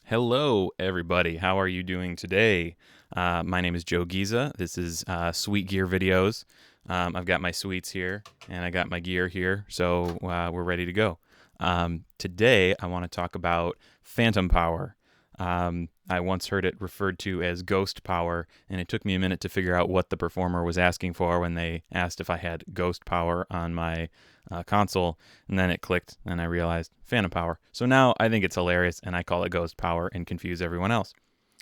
Hello, everybody. How are you doing today? My name is Joe Giza. This is Sweet Gear Videos. I've got my sweets here, and I got my gear here, so we're ready to go. Today, I want to talk about phantom power. I once heard it referred to as ghost power, and it took me a minute to figure out what the performer was asking for when they asked if I had ghost power on my console, and then it clicked, and I realized phantom power. So now I think it's hilarious, and I call it ghost power and confuse everyone else.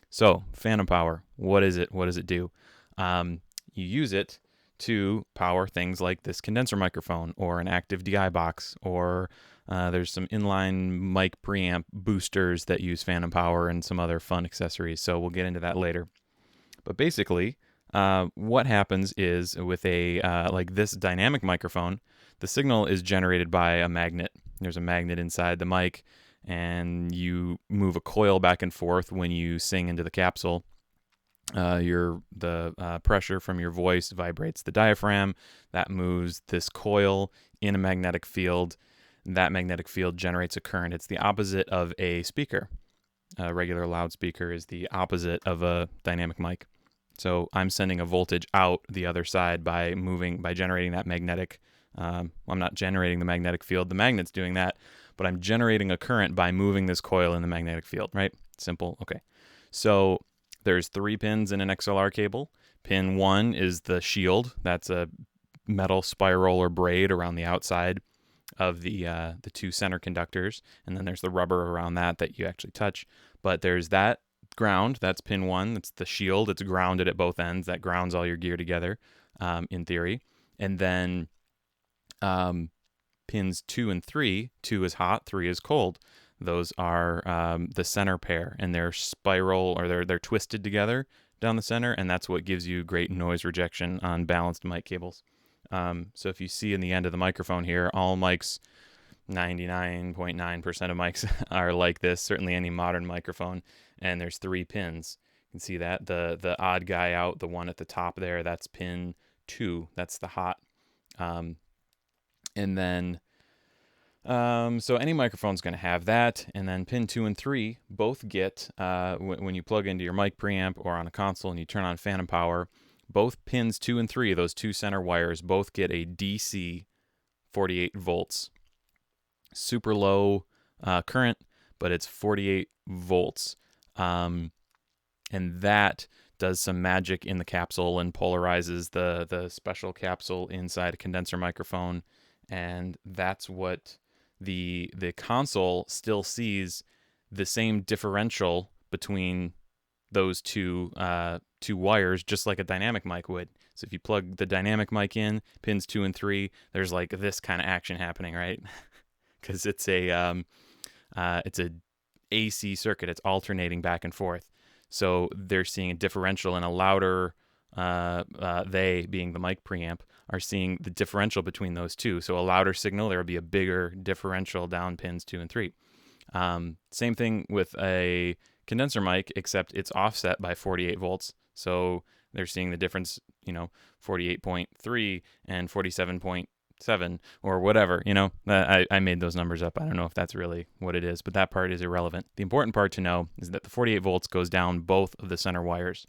So, phantom power, what is it? What does it do? You use it to power things like this condenser microphone or an active DI box, or there's some inline mic preamp boosters that use phantom power and some other fun accessories. So we'll get into that later. But basically, what happens is with a like this dynamic microphone, the signal is generated by a magnet. There's a magnet inside the mic, and you move a coil back and forth when you sing into the capsule. The pressure from your voice vibrates the diaphragm. That moves this coil in a magnetic field. That magnetic field generates a current. It's the opposite of a speaker. A regular loudspeaker is the opposite of a dynamic mic. So I'm sending a voltage out the other side by generating that magnetic. I'm not generating the magnetic field. The magnet's doing that, but I'm generating a current by moving this coil in the magnetic field, right? Simple. Okay. So there's 3 pins in an XLR cable. Pin 1 is the shield. That's a metal spiral or braid around the outside of the 2 center conductors, and then there's the rubber around that you actually touch. But there's that ground. That's pin 1. That's the shield. It's grounded at both ends. That grounds all your gear together, in theory. And then pins 2 and 3. 2 is hot. 3 is cold. Those are the center pair, and they're spiral, or they're twisted together down the center, and that's what gives you great noise rejection on balanced mic cables. So if you see in the end of the microphone here, all mics, 99.9% of mics are like this, certainly any modern microphone, and there's 3 pins. You can see that. The odd guy out, the one at the top there, that's pin 2. That's the hot. And then, so any microphone's going to have that, and then pin 2 and 3 both get, when you plug into your mic preamp or on a console and you turn on phantom power, both pins 2 and 3, those 2 center wires, both get a DC 48 volts. Super low current, but it's 48 volts. And that does some magic in the capsule and polarizes the special capsule inside a condenser microphone. And that's what the console still sees the same differential between those two wires, just like a dynamic mic would. So if you plug the dynamic mic in, pins 2 and 3, there's like this kind of action happening, right? Because it's a AC circuit. It's alternating back and forth. So they're seeing a differential, and a louder, they being the mic preamp, are seeing the differential between those two. So a louder signal, there will be a bigger differential down pins 2 and 3. Same thing with a condenser mic, except it's offset by 48 volts. So they're seeing the difference, 48.3 and 47.7 or whatever, I made those numbers up. I don't know if that's really what it is, but that part is irrelevant. The important part to know is that the 48 volts goes down both of the center wires.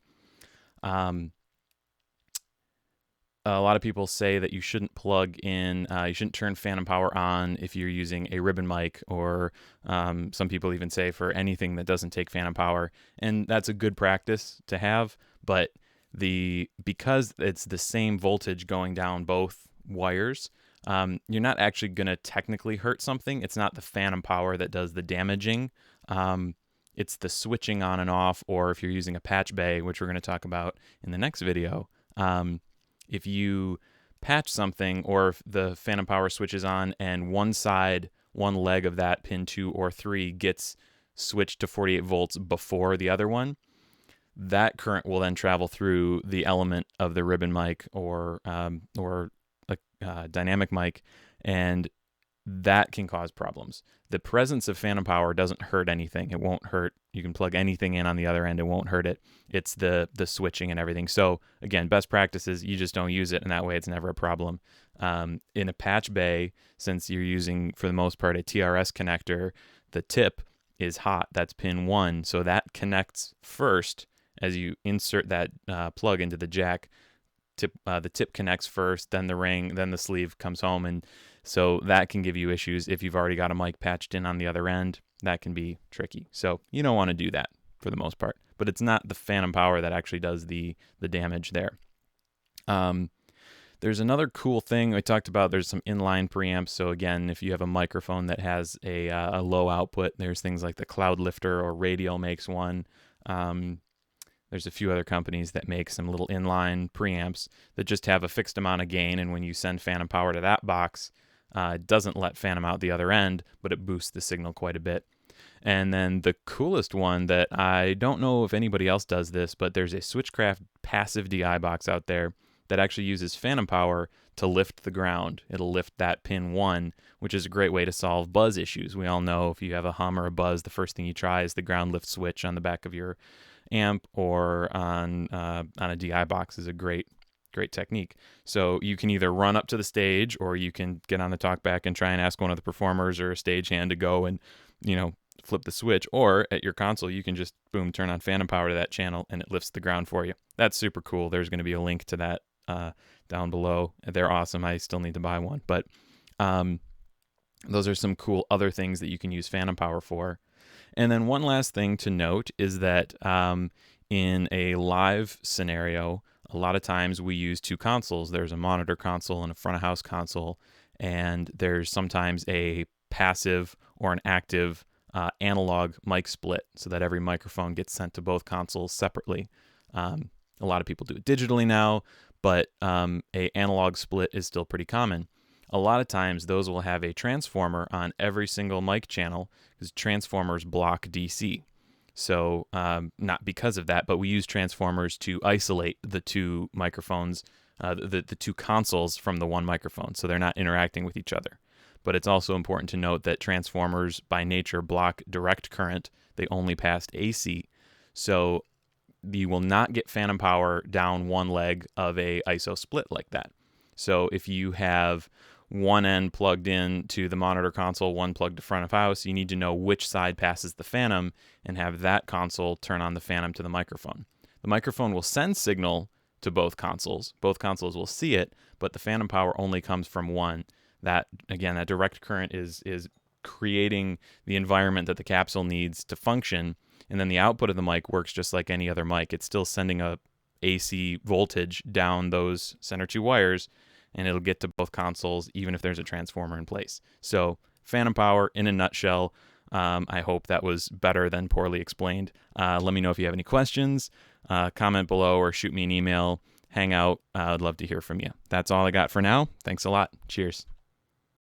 A lot of people say that you shouldn't plug in, you shouldn't turn phantom power on if you're using a ribbon mic, or some people even say for anything that doesn't take phantom power. And that's a good practice to have, but because it's the same voltage going down both wires, you're not actually going to technically hurt something. It's not the phantom power that does the damaging. It's the switching on and off, or if you're using a patch bay, which we're going to talk about in the next video. If you patch something, or if the phantom power switches on and one leg of that pin 2 or 3 gets switched to 48 volts before the other one, that current will then travel through the element of the ribbon mic or a dynamic mic, and that can cause problems. The presence of phantom power doesn't hurt anything. It won't hurt. You can plug anything in on the other end. It won't hurt it. It's the switching and everything. So again, best practice is you just don't use it, and that way it's never a problem. In a patch bay, since you're using, for the most part, a TRS connector, the tip is hot. That's pin 1. So that connects first as you insert that plug into the jack. The tip connects first, then the ring, then the sleeve comes home. And so that can give you issues if you've already got a mic patched in on the other end. That can be tricky. So you don't want to do that for the most part. But it's not the phantom power that actually does the damage there. There's another cool thing we talked about. There's some inline preamps. So again, if you have a microphone that has a low output, there's things like the Cloud Lifter or Radial makes one. There's a few other companies that make some little inline preamps that just have a fixed amount of gain, and when you send phantom power to that box, it doesn't let phantom out the other end, but it boosts the signal quite a bit. And then the coolest one that I don't know if anybody else does this, but there's a Switchcraft passive DI box out there that actually uses phantom power to lift the ground. It'll lift that pin 1, which is a great way to solve buzz issues. We all know if you have a hum or a buzz, the first thing you try is the ground lift switch on the back of your amp or on a DI box is a great technique. So you can either run up to the stage or you can get on the talkback and try and ask one of the performers or a stagehand to go and, flip the switch, or at your console, you can just, boom, turn on phantom power to that channel and it lifts the ground for you. That's super cool. There's going to be a link to that down below. They're awesome. I still need to buy one, but those are some cool other things that you can use phantom power for. And then one last thing to note is that in a live scenario, a lot of times we use two consoles. There's a monitor console and a front of house console, and there's sometimes a passive or an active analog mic split so that every microphone gets sent to both consoles separately. A lot of people do it digitally now, but a analog split is still pretty common. A lot of times those will have a transformer on every single mic channel because transformers block DC. So not because of that, but we use transformers to isolate the two microphones, the two consoles from the one microphone, so they're not interacting with each other. But it's also important to note that transformers by nature block direct current. They only pass AC. So you will not get phantom power down one leg of a ISO split like that. So if you have one end plugged in to the monitor console, one plugged to front of house, you need to know which side passes the phantom and have that console turn on the phantom to the microphone. The microphone will send signal to both consoles. Both consoles will see it, but the phantom power only comes from one. That, again, that direct current is creating the environment that the capsule needs to function, and then the output of the mic works just like any other mic. It's still sending a AC voltage down those center two wires, and it'll get to both consoles even if there's a transformer in place. So phantom power in a nutshell. I hope that was better than poorly explained. Let me know if you have any questions. Comment below or shoot me an email. Hang out. I'd love to hear from you. That's all I got for now. Thanks a lot. Cheers.